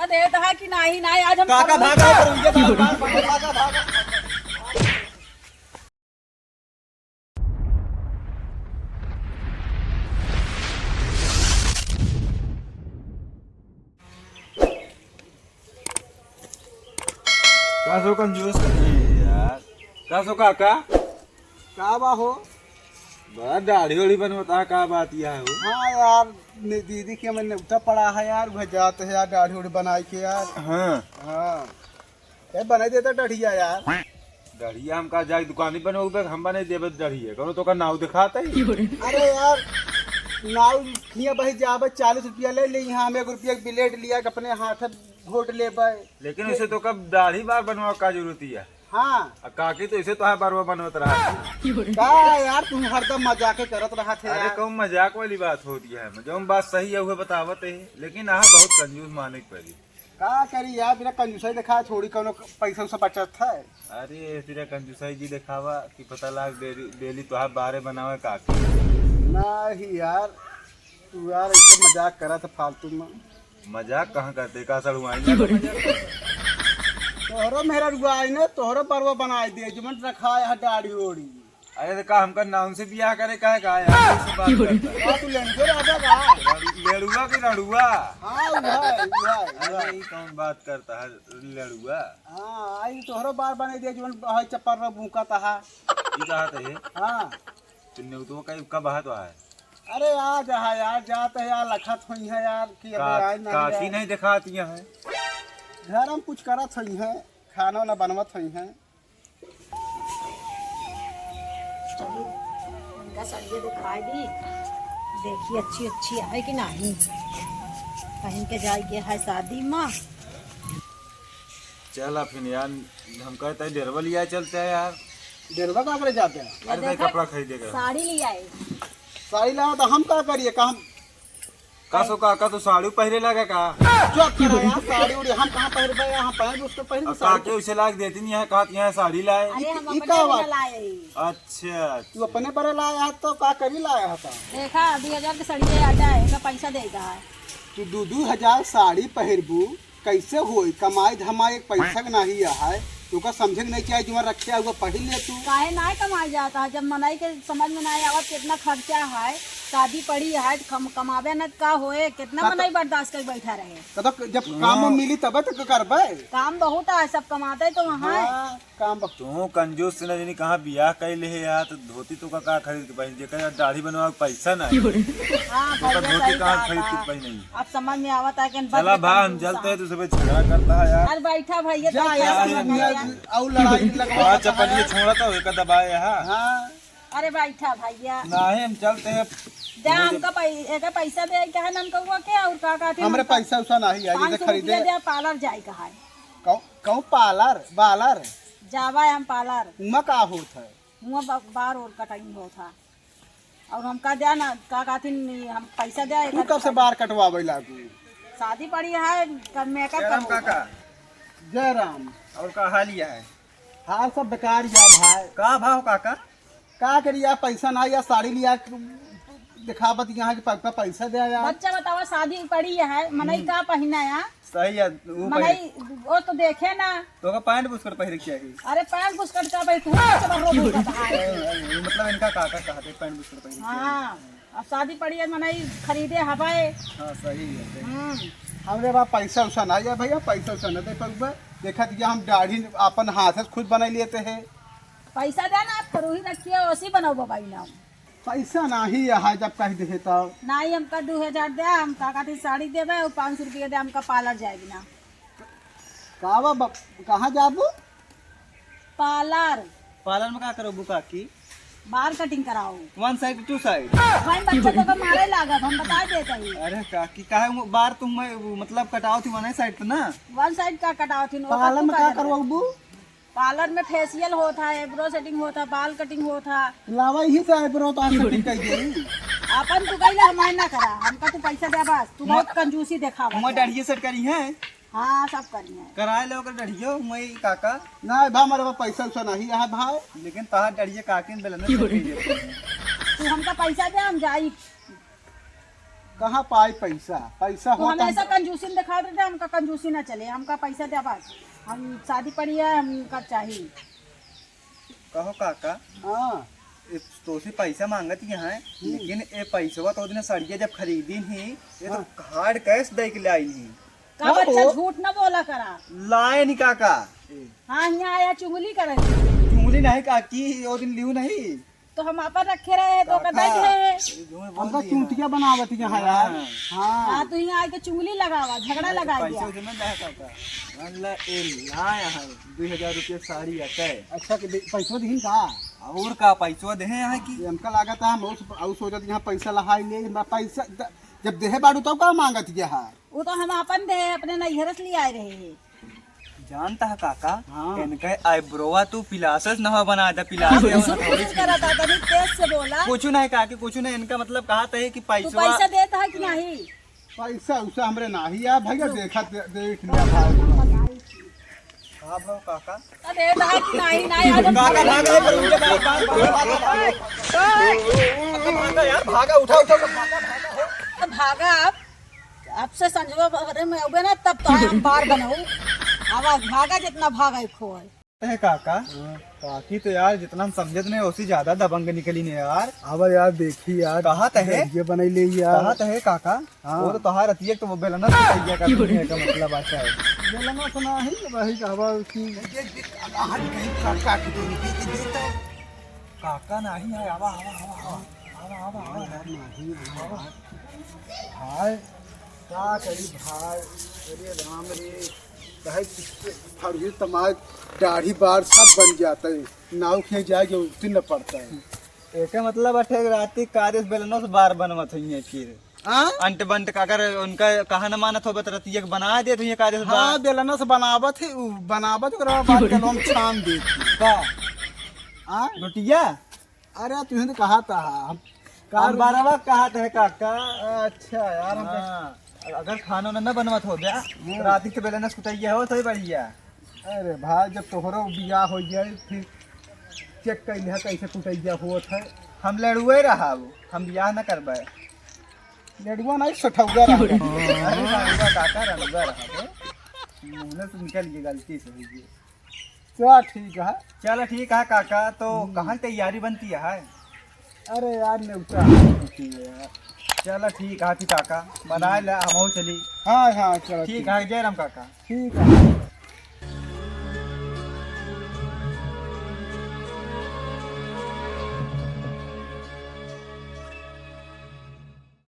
देता है कि नहीं नहीं आज हम काका भागा काका भागा। कासो कंजूस यार। कासो काका का बा हो? बड़ा दाढ़ी वाड़ी बनवाता है, का बात यह है? हाँ यार दीदी के मैंने उठा पड़ा है यार, वह जाते है यार दाढ़ी उड़ी बनाई के यार। हाँ हाँ ये बना देता डढ़िया यार। दाढ़िया हम का जाके दुकान ही बनवाऊ, हम बने देवे दाढ़िया करो तो का नाव दिखाता ही। अरे यार नाव हिया बही जाबे 40 रुपया ले ली, यहाँ हम 1 रुपया के बिलेट लिया के अपने हाथ घोट ले। लेकिन उसे तो कब दाढ़ी बार बनवा का जरूरत है? हाँ काकी तो इसे तो है बार बार बनवत रहा। का यार तुम हरदम मजाक करत रहा थे अरे यार। कहूँ मजाक वाली बात होती है, जो बात सही है वह बतावत है, लेकिन आह बहुत कंजूस माने के पड़ी। का करी यार बिना कंजूसाई दिखा थोड़ी कोनो पैसा उसा बचत है। अरे तेरा कंजूसाई जी दिखावा कि पता लाग डेली तो बारे बनावे काकी। नहीं यार तू यार ऐसे मजाक करा था फालतू में। मजाक कहाँ करते का सड़ुआई तोहरो मेरा रुआई ने तोहरो परवा बनाई दिए जुमन रखा है दाढ़ी ओढ़ी। अरे तो का हमका नाम से बियाह करे का है का यार? उससे बात करता है। तू लेंगे राजा का लेड़ुआ की लड़ुआ? हाँ उहाई अरे ये कौन बात करता है लड़ुआ? हाँ आई तोहरो बार बनाई दिए जुमन हाय चप्पर भूखा था। ये कहा था? हाँ तुमने तो कहीं कब बात हुआ है? अरे आ जा यार जाते यार लखत हुई है यार कि काकी नहीं दिखाती है घर हम कुछ करत हुई है, खाना वाना बनवत हुई है। उनका सड़िए दिखाई दी, देखिए अच्छी अच्छी है कि नहीं, पहन के जाएगी है शादी में। चल फिर यार हम कहते हैं डेरवा लिया चलते हैं यार। डेरवा का करे जाते हैं? अरे भाई कपड़ा खरीदेगा। साड़ी ले आए। साड़ी लाओ तो हम क्या करिए का? हम कासो काका तो साड़ी पहरे लगा का? चुप करो यार, साड़ी उड़ी हम कहाँ पहन यहाँ पहन उसको पहन काके उसे लाग देती नहीं है, कहा यहाँ साड़ी लाए। अरे हम ई अपने का लिए बात? लाए। अच्छा तू अपने पर लाया है तो का करी लाया था? देखा 2000 की साड़ी ले आता है, इसका पैसा देगा है। तू 2-2 हजार साड़ी पहरबू कैसे होई? कमाई धमाई एक पैसा के नहीं है तो का समझे नहीं चाहिए जो रखे हुआ पहन ले तू। काहे ना कमाई जाता है, जब मनाई के समझ में नहीं आवत कितना खर्चा है, शादी पड़ी है कमावे न का होए, कितना मनाई बर्दाश्त कर बैठा रहे। तो जब काम मिली तब तो करबे। काम बहुत है, सब कमाते तो वहाँ है। हाँ, काम तू कंजूस से नहीं कहाँ बियाह कर ले है यार, तो धोती तो का खरीद के पहन जेकर दाढ़ी बनवा पैसा नहीं हाँ तो भैया धोती सही कहाँ खरीद कहा के पहन नहीं। अब समझ में आवत है कि चला भाई हम चलते हैं तो सब झगड़ा करता है यार। अरे बैठा भैया जा देखिए, यार समझ में आया। और लड़ाई लगवा। हाँ चपलिए छोड़ा तो एक दबाए यहाँ। हाँ अरे बैठा भैया नहीं हम चलते हैं। जा हमका पैसा दे क्या है, हमका हुआ क्या और का कहते हमरे पैसा उसा नहीं है 500 खरीदे। रुपया दे, पार्लर जाए कहा है। कहूँ पार्लर बालर जावा हम पार्लर उमा का होत है? हुआ बार और कटाई हो था और हमका दे ना का कहती हम पैसा दे। तू कब से बाल कटवावे लागू? शादी पड़ी है, मेकअप राम काका जय राम। और का हालिया है? हाल सब बेकार या भाई। का भाव काका? का करिया पैसा ना या साड़ी लिया दिखावत यहाँ के पैसा दे यार। बच्चा बतावा शादी पड़ी है, मनई का पहना है? सही है मनई वो तो देखे ना। तो का पैंट बुस्कर पहन के चाहिए। अरे पैंट बुस्कट का भाई तू है। मतलब इनका काका कहते पैंट बुस्कर पहन। हाँ अब शादी पड़ी है, मनई खरीदे हवाए। हाँ सही है। हमरे पास पैसा उसा ना या भैया, पैसा उसा न दे पउबे। देखा दिया हम दाढ़ी अपन हाथ से खुद बना लेते हैं। पैसा दे ना, आप करू ही रखिए उसी बनाओ बाबाई नाम। पैसा नहीं है जब कह दे तब। नहीं हमका 2000 दे, हम काका थी साड़ी देवे और 500 रुपया दे, हमका पार्लर जाएगी ना। कहाँ जाबू? पार्लर। पार्लर में क्या करो बुका की? बाल कटिंग कराओ। 1 साइड 2 साइड। भाई बच्चा तो मारे लागत, हम बता देते ही। अरे काकी काहे बार तुम मतलब कटाओ थी वन साइड पे ना? 1 साइड का कटाओ थी। पार्लर में क्या करवाबू? पार्लर में फेशियल होता है, एब्रो सेटिंग होता है, बाल कटिंग होता है। लावा ही से आईब्रो तो सेटिंग कर दे। अपन तू कहीं हमारे ना करा, हमका तू पैसा दे बस। तू बहुत कंजूसी दिखावा। मैं दाढ़ी सेट करी है। हाँ सब करिए। कराए लो कर दाढ़ियो मैं काका। नहीं भाई हमारे पास पैसा उसा नहीं है भाई। लेकिन तहां दाढ़िया काके ने बेलना। तू हमका पैसा दे, हम जाई। कहाँ पाई पैसा पैसा तो हो हमेशा कंजूसी में दिखा देते, हमका कंजूसी ना चले, हमका पैसा दे बस, हम शादी पड़ी है हमका चाहिए। कहो काका, हाँ तो से पैसा मांगत है, लेकिन ये पैसा तो दिन सड़िया जब खरीदी ही ये तो हार्ड कैश दे के लाई ही का बच्चा झूठ ना बोला करा। लाए नहीं काका, हाँ यहाँ आया चुगली करे चुंगली नहीं काकी, वो दिन लियो नहीं तो हम आपन रखे रहे तो कर बैठ रहे। हमका चूंटिया बनावत यहाँ यार। हाँ हाँ तो यहाँ आके चुगली लगावा, झगड़ा लगा दिया। पैसा जमा दे काका, अल्लाह ए लाया है 2000 रुपया साड़ी आते, अच्छा कि पैसा दीन का और का पैसा दे है कि हमका लागत है हम और सोचत यहाँ पैसा लहाई ले पैसा जब देहे बाड़ू तब का मांगत यहाँ। वो तो हम अपन दे अपने नैहर से ले आए रहे। जानता है काका, हाँ। इनके आईब्रोवा तू पिलासस न बना दे, पिलास कुछ करा था तभी तेज से बोला। कुछ नहीं काकी, कुछ नहीं, इनका मतलब कहा था कि तू पैसा पैसा देता है कि नहीं? पैसा उसा हमरे नाही आ भैया देखा देख लिया भाई। हाँ भाव काका, अरे देता है कि नहीं? नहीं आज हम काका भागा है, पर उनके भागा यार, भागा उठा उठा तो भागा अब से संजवा भरे में होगे ना तब तो हम बार बनाऊ। आवाज भागा जितना भागा खो है काका। काकी तो यार जितना हम समझत नहीं उसी ज्यादा दबंग निकली ने यार। अब यार देखी यार कहा है ये बनाई ले यार। कहा है काका, हाँ। वो तो तोहार रतिया तो वो बेलना तैयार कर देने का मतलब आता है। बोलना सुना है वही कहवा उसकी काका नहीं है, आवा आवा आवा आवा आवा आवा। भाई क्या करी भाई, अरे राम रे भाई फर्जी तमाज दाढ़ी बार सब बन जाता है, नाव खे जाएगा उस दिन न पड़ता है। एक मतलब अठे राती कार्य बेलनो से बार बनवत हुई फिर अंट बंट का अगर उनका कहा न मानत हो बता रतिया बना दे तो ये कार्य हाँ बेलना से बनावत है बनावत ओकरा बाद चलो हम छान देती का हाँ रोटिया। अरे तुझे तो कहा था हम कार बारवा कहा है काका। अच्छा यार हम हाँ, अगर खाना न बनवत हो गया राती के बेलना से कुटैया हो तो बढ़िया। अरे भाई जब तोहरो बियाह हो जाए फिर चेक कर लिया कैसे कुटैया होत है। हम लड़ुए रहा हम बियाह न करबे। लड़ुआ नहीं सठौगा रहा अरे रनुआ काका रनुआ रहा मुँह से निकल गई गलती से हुई है। क्या ठीक है। चलो ठीक है काका, तो कहाँ तैयारी बनती है? अरे यार नेवता यार। चलो ठीक है काका, बना ले हम चली। हाँ हाँ चलो ठीक है जय राम काका। ठीक है।